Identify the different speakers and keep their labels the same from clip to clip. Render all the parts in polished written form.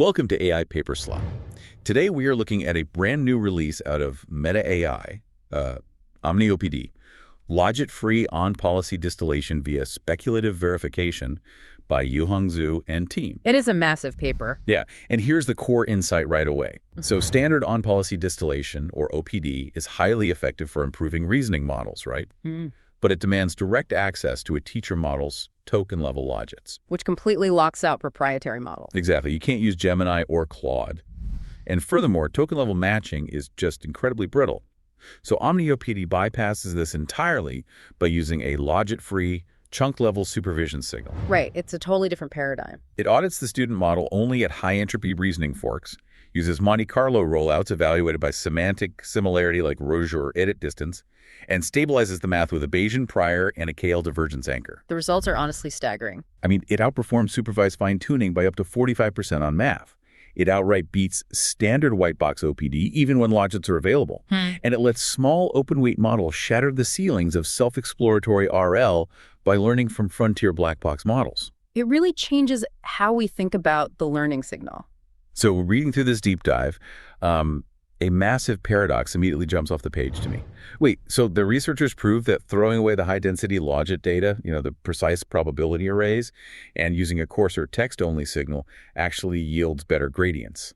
Speaker 1: Welcome to AI Paper Slot. Today we are looking at a brand new release out of Meta AI, OmniOPD, Logit-Free on-policy distillation via speculative verification by Yuhong Zhu and team.
Speaker 2: It is a massive paper.
Speaker 1: Yeah, and here's the core insight right away. So standard on-policy distillation, or OPD, is highly effective for improving reasoning models, right? But it demands direct access to a teacher model's token-level logits.
Speaker 2: Which completely locks out proprietary models.
Speaker 1: Exactly. You can't use Gemini or Claude. And furthermore, token-level matching is just incredibly brittle. So OmniOPD bypasses this entirely by using a Logit-Free, chunk-level supervision signal.
Speaker 2: Right. It's a totally different paradigm.
Speaker 1: It audits the student model only at high-entropy reasoning forks, uses Monte Carlo rollouts evaluated by semantic similarity like Roger or edit distance, and stabilizes the math with a Bayesian prior and a KL divergence anchor.
Speaker 2: The results are honestly staggering.
Speaker 1: I mean, it outperforms supervised fine-tuning by up to 45% on math. It outright beats standard white box OPD even when logits are available. And it lets small open-weight models shatter the ceilings of self-exploratory RL by learning from frontier black box models.
Speaker 2: It really changes how we think about the learning signal.
Speaker 1: So reading through this deep dive, a massive paradox immediately jumps off the page to me. Wait, so the researchers proved that throwing away the high-density logit data, the precise probability arrays, and using a coarser text-only signal actually yields better gradients.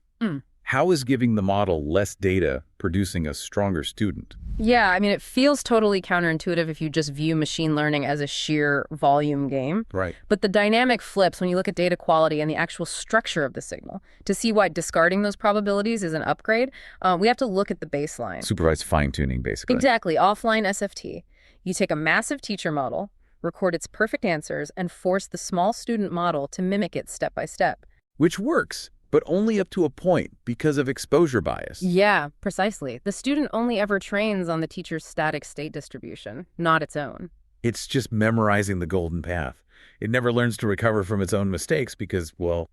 Speaker 1: How is giving the model less data producing a stronger student?
Speaker 2: Yeah, I mean, it feels totally counterintuitive if you just view machine learning as a sheer volume game.
Speaker 1: Right.
Speaker 2: But the dynamic flips when you look at data quality and the actual structure of the signal. To see why discarding those probabilities is an upgrade, we have to look at the baseline.
Speaker 1: Supervised fine-tuning, basically.
Speaker 2: Exactly. Offline SFT. You take a massive teacher model, record its perfect answers, and force the small student model to mimic it step by step.
Speaker 1: Which works, but only up to a point because of exposure bias.
Speaker 2: Yeah, precisely. The student only ever trains on the teacher's static state distribution, not its own.
Speaker 1: It's just memorizing the golden path. It never learns to recover from its own mistakes because, well,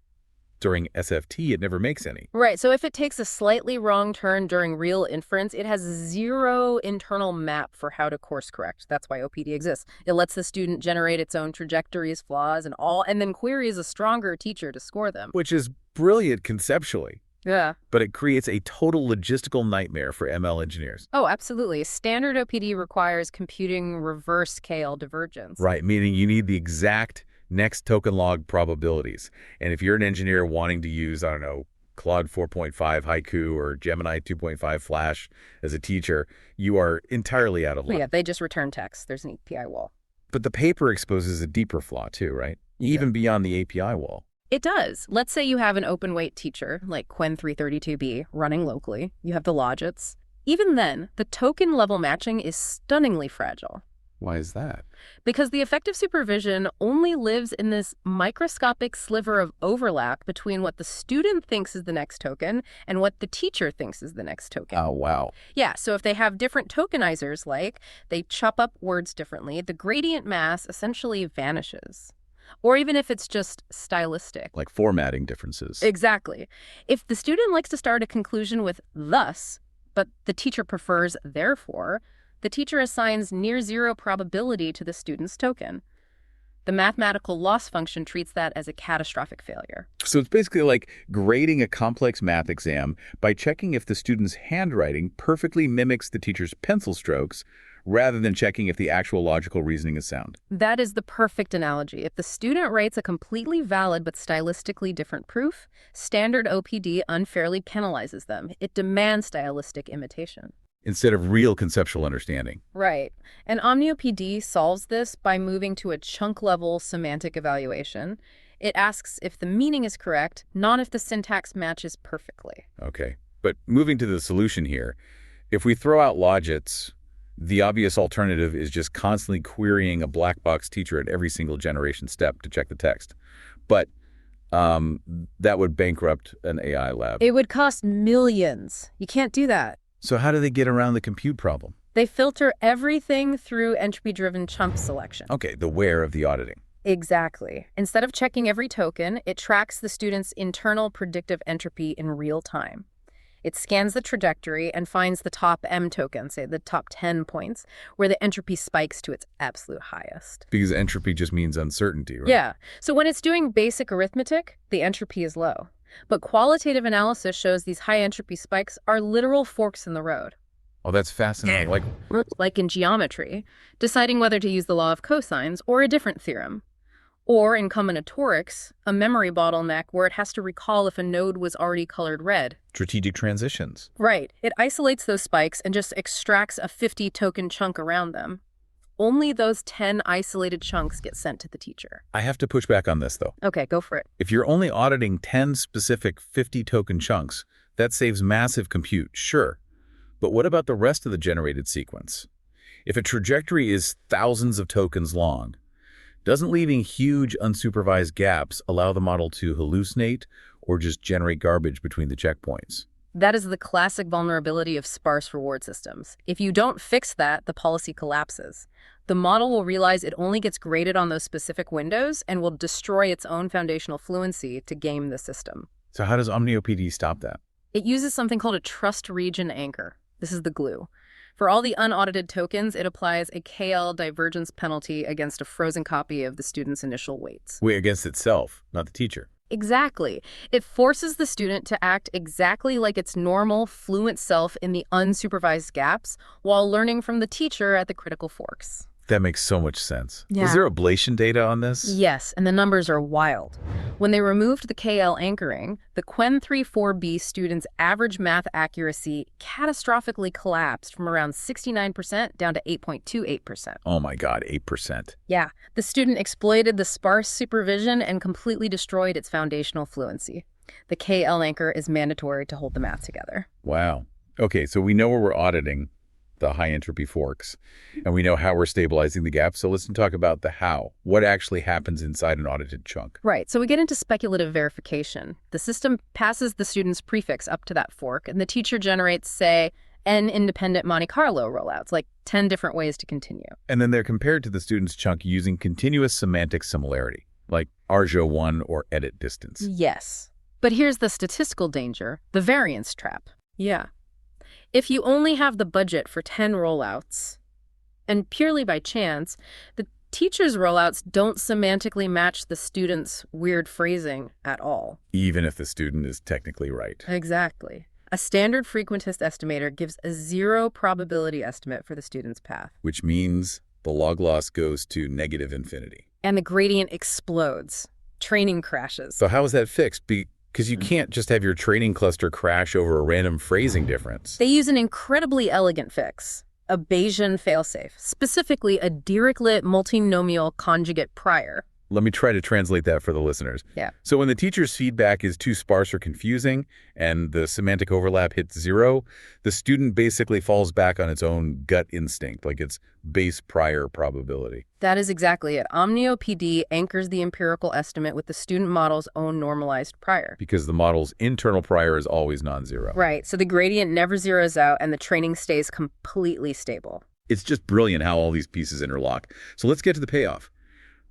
Speaker 1: during SFT, it never makes any.
Speaker 2: Right, so if it takes a slightly wrong turn during real inference, it has zero internal map for how to course correct. That's why OPD exists. It lets the student generate its own trajectories, flaws, and then queries a stronger teacher to score them.
Speaker 1: Which is brilliant conceptually.
Speaker 2: Yeah.
Speaker 1: But it creates a total logistical nightmare for ML engineers.
Speaker 2: Oh, absolutely. Standard OPD requires computing reverse KL divergence.
Speaker 1: Right, meaning you need the exact next token log probabilities. And if you're an engineer wanting to use, I don't know, Claude 4.5 Haiku or Gemini 2.5 Flash as a teacher, you are entirely out of luck.
Speaker 2: Yeah, they just return text. There's an API wall.
Speaker 1: But the paper exposes a deeper flaw too, right? Even beyond the API wall.
Speaker 2: It does. Let's say you have an open weight teacher like Quen 332b running locally. You have the logits. Even then, the token level matching is stunningly fragile.
Speaker 1: Why is that?
Speaker 2: Because the effective supervision only lives in this microscopic sliver of overlap between what the student thinks is the next token and what the teacher thinks is the next token.
Speaker 1: Oh, wow.
Speaker 2: Yeah, so if they have different tokenizers, like they chop up words differently, the gradient mass essentially vanishes. Or even if it's just stylistic.
Speaker 1: Like formatting differences.
Speaker 2: Exactly. If the student likes to start a conclusion with thus, but the teacher prefers therefore, the teacher assigns near zero probability to the student's token. The mathematical loss function treats that as a catastrophic failure.
Speaker 1: So it's basically like grading a complex math exam by checking if the student's handwriting perfectly mimics the teacher's pencil strokes rather than checking if the actual logical reasoning is sound.
Speaker 2: That is the perfect analogy. If the student writes a completely valid but stylistically different proof, standard OPD unfairly penalizes them. It demands stylistic imitation.
Speaker 1: Instead of real conceptual understanding.
Speaker 2: Right. And OmniOPD solves this by moving to a chunk-level semantic evaluation. It asks if the meaning is correct, not if the syntax matches perfectly.
Speaker 1: Okay. But moving to the solution here, if we throw out logits, the obvious alternative is just constantly querying a black box teacher at every single generation step to check the text. But that would bankrupt an AI lab.
Speaker 2: It would cost millions. You can't do that.
Speaker 1: So how do they get around the compute problem?
Speaker 2: They filter everything through entropy-driven chunk selection.
Speaker 1: Okay, the where of the auditing.
Speaker 2: Exactly. Instead of checking every token, it tracks the student's internal predictive entropy in real time. It scans the trajectory and finds the top M token, say the top 10 points, where the entropy spikes to its absolute highest.
Speaker 1: Because entropy just means uncertainty, right?
Speaker 2: Yeah. So when it's doing basic arithmetic, the entropy is low. But qualitative analysis shows these high entropy spikes are literal forks in the road.
Speaker 1: Oh, that's fascinating.
Speaker 2: Like in geometry, deciding whether to use the law of cosines or a different theorem. Or in combinatorics, a memory bottleneck where it has to recall if a node was already colored red.
Speaker 1: strategic transitions.
Speaker 2: Right. It isolates those spikes and just extracts a 50-token chunk around them. Only those 10 isolated chunks get sent to the teacher.
Speaker 1: I have to push back on this, though.
Speaker 2: Okay, go for it.
Speaker 1: If you're only auditing 10 specific 50-token chunks, that saves massive compute, sure. But what about the rest of the generated sequence? If a trajectory is thousands of tokens long, doesn't leaving huge unsupervised gaps allow the model to hallucinate or just generate garbage between the checkpoints?
Speaker 2: That is the classic vulnerability of sparse reward systems. If you don't fix that, the policy collapses. The model will realize it only gets graded on those specific windows and will destroy its own foundational fluency to game the system.
Speaker 1: So how does OmniOPD stop that?
Speaker 2: It uses something called a trust region anchor. This is the glue. For all the unaudited tokens, it applies a KL divergence penalty against a frozen copy of the student's initial weights.
Speaker 1: Wait, against itself, not the teacher.
Speaker 2: Exactly. It forces the student to act exactly like its normal, fluent self in the unsupervised gaps while learning from the teacher at the critical forks.
Speaker 1: That makes so much sense.
Speaker 2: Yeah.
Speaker 1: Was there ablation data on this?
Speaker 2: Yes, and the numbers are wild. When they removed the KL anchoring, the Quen 3-4B students' average math accuracy catastrophically collapsed from around 69% down to 8.28%.
Speaker 1: Oh my God, 8%.
Speaker 2: Yeah, the student exploited the sparse supervision and completely destroyed its foundational fluency. The KL anchor is mandatory to hold the math together.
Speaker 1: Wow. Okay, so we know where we're auditing the high entropy forks, and we know how we're stabilizing the gap. So let's talk about the how. What actually happens inside an audited chunk?
Speaker 2: Right, so we get into speculative verification. The system passes the student's prefix up to that fork, and the teacher generates, say, n independent Monte Carlo rollouts, like 10 different ways to continue.
Speaker 1: And then they're compared to the student's chunk using continuous semantic similarity, like arjo1 or edit distance.
Speaker 2: Yes. But here's the statistical danger, the variance trap. Yeah. If you only have the budget for 10 rollouts, and purely by chance, the teacher's rollouts don't semantically match the student's weird phrasing at all.
Speaker 1: Even if the student is technically right.
Speaker 2: Exactly. A standard frequentist estimator gives a 0 probability estimate for the student's path.
Speaker 1: Which means the log loss goes to negative infinity.
Speaker 2: And the gradient explodes. Training crashes.
Speaker 1: So how is that fixed? Because you can't just have your training cluster crash over a random phrasing difference.
Speaker 2: They use an incredibly elegant fix, a Bayesian failsafe, specifically a Dirichlet multinomial conjugate prior.
Speaker 1: Let me try to translate that for the listeners.
Speaker 2: Yeah.
Speaker 1: So when the teacher's feedback is too sparse or confusing and the semantic overlap hits 0, the student basically falls back on its own gut instinct, like its base prior probability.
Speaker 2: That is exactly it. OmniOPD anchors the empirical estimate with the student model's own normalized prior.
Speaker 1: Because the model's internal prior is always non-zero.
Speaker 2: Right, so the gradient never zeroes out and the training stays completely stable.
Speaker 1: It's just brilliant how all these pieces interlock. So let's get to the payoff.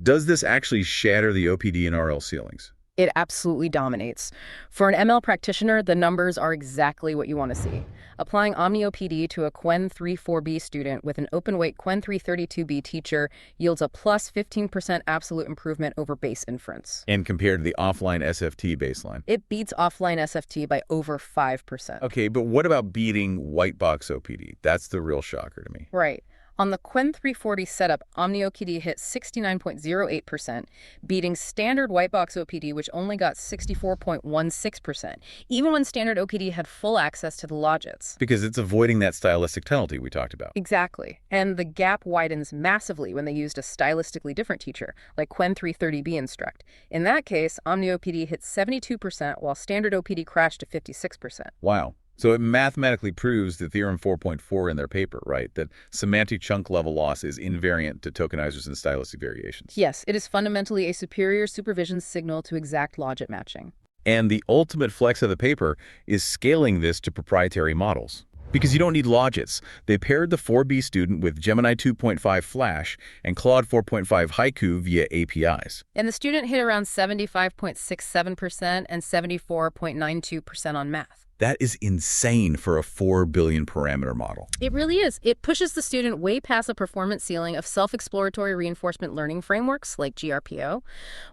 Speaker 1: Does this actually shatter the OPD and RL ceilings?
Speaker 2: It absolutely dominates. For an ML practitioner, the numbers are exactly what you want to see. Applying OmniOPD to a Quen 3-4B student with an open-weight Quen 332B teacher yields a plus 15% absolute improvement over base inference.
Speaker 1: And compared to the offline SFT baseline?
Speaker 2: It beats offline SFT by over 5%.
Speaker 1: Okay, but what about beating white box OPD? That's the real shocker to me.
Speaker 2: Right. On the Quen 340 setup, OmniOPD hit 69.08%, beating standard whitebox OPD, which only got 64.16%, even when standard OPD had full access to the logits.
Speaker 1: Because it's avoiding that stylistic penalty we talked about.
Speaker 2: Exactly. And the gap widens massively when they used a stylistically different teacher, like Quen 330B Instruct. In that case, OmniOPD hit 72%, while standard OPD crashed to 56%.
Speaker 1: Wow. So it mathematically proves the theorem 4.4 in their paper, right? That semantic chunk level loss is invariant to tokenizers and stylistic variations.
Speaker 2: Yes, it is fundamentally a superior supervision signal to exact logit matching.
Speaker 1: And the ultimate flex of the paper is scaling this to proprietary models. Because you don't need logits. They paired the 4B student with Gemini 2.5 Flash and Claude 4.5 Haiku via APIs.
Speaker 2: And the student hit around 75.67% and 74.92% on math.
Speaker 1: That is insane for a 4 billion parameter model.
Speaker 2: It really is. It pushes the student way past the performance ceiling of self-exploratory reinforcement learning frameworks like GRPO.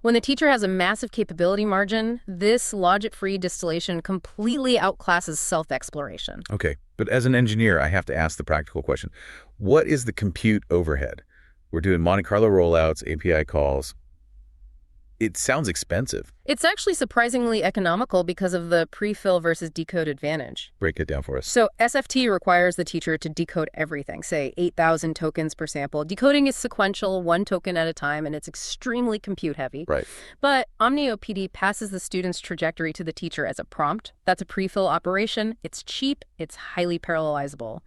Speaker 2: When the teacher has a massive capability margin, this Logit-Free distillation completely outclasses self-exploration.
Speaker 1: Okay, but as an engineer, I have to ask the practical question. What is the compute overhead? We're doing Monte Carlo rollouts, API calls. It sounds expensive.
Speaker 2: It's actually surprisingly economical because of the pre-fill versus decode advantage.
Speaker 1: Break it down for us.
Speaker 2: So SFT requires the teacher to decode everything, say 8,000 tokens per sample. Decoding is sequential, one token at a time, and it's extremely compute heavy.
Speaker 1: Right.
Speaker 2: But OmniOPD passes the student's trajectory to the teacher as a prompt. That's a pre-fill operation. It's cheap. It's highly parallelizable.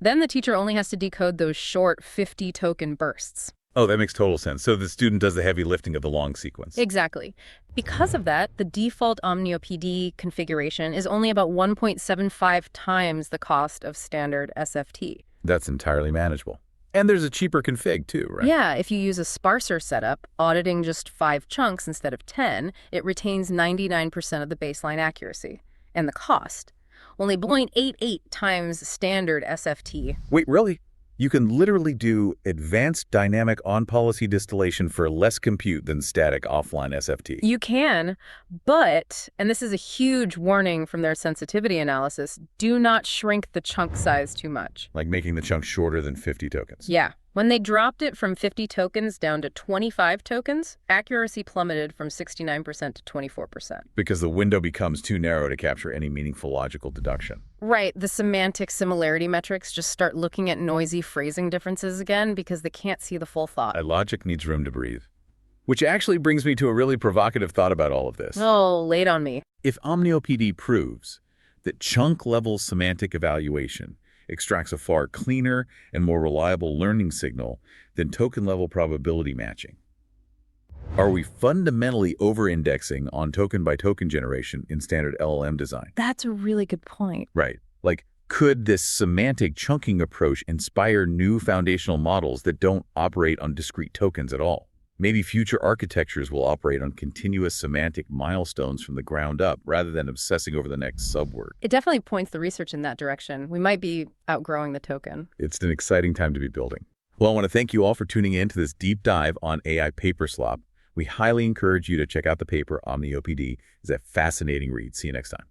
Speaker 2: Then the teacher only has to decode those short 50-token bursts.
Speaker 1: Oh, that makes total sense. So the student does the heavy lifting of the long sequence.
Speaker 2: Exactly. Because of that, the default OmniOPD configuration is only about 1.75 times the cost of standard SFT.
Speaker 1: That's entirely manageable. And there's a cheaper config too, right?
Speaker 2: Yeah, if you use a sparser setup, auditing just 5 chunks instead of 10, it retains 99% of the baseline accuracy. And the cost? Only 0.88 times standard SFT.
Speaker 1: Wait, really? You can literally do advanced dynamic on-policy distillation for less compute than static offline SFT.
Speaker 2: You can, but, and this is a huge warning from their sensitivity analysis, do not shrink the chunk size too much.
Speaker 1: Like making the chunk shorter than 50 tokens.
Speaker 2: Yeah. When they dropped it from 50 tokens down to 25 tokens, accuracy plummeted from 69% to 24%.
Speaker 1: Because the window becomes too narrow to capture any meaningful logical deduction.
Speaker 2: Right. The semantic similarity metrics just start looking at noisy phrasing differences again because they can't see the full thought.
Speaker 1: Logic needs room to breathe. Which actually brings me to a really provocative thought about all of this.
Speaker 2: Oh, lay it on me.
Speaker 1: If OmniOPD proves that chunk-level semantic evaluation extracts a far cleaner and more reliable learning signal than token-level probability matching, are we fundamentally over-indexing on token-by-token generation in standard LLM design?
Speaker 2: That's a really good point.
Speaker 1: Right. Like, could this semantic chunking approach inspire new foundational models that don't operate on discrete tokens at all? Maybe future architectures will operate on continuous semantic milestones from the ground up rather than obsessing over the next subword.
Speaker 2: It definitely points the research in that direction. We might be outgrowing the token.
Speaker 1: It's an exciting time to be building. Well, I want to thank you all for tuning in to this deep dive on AI paper slop. We highly encourage you to check out the paper. OmniOPD is a fascinating read. See you next time.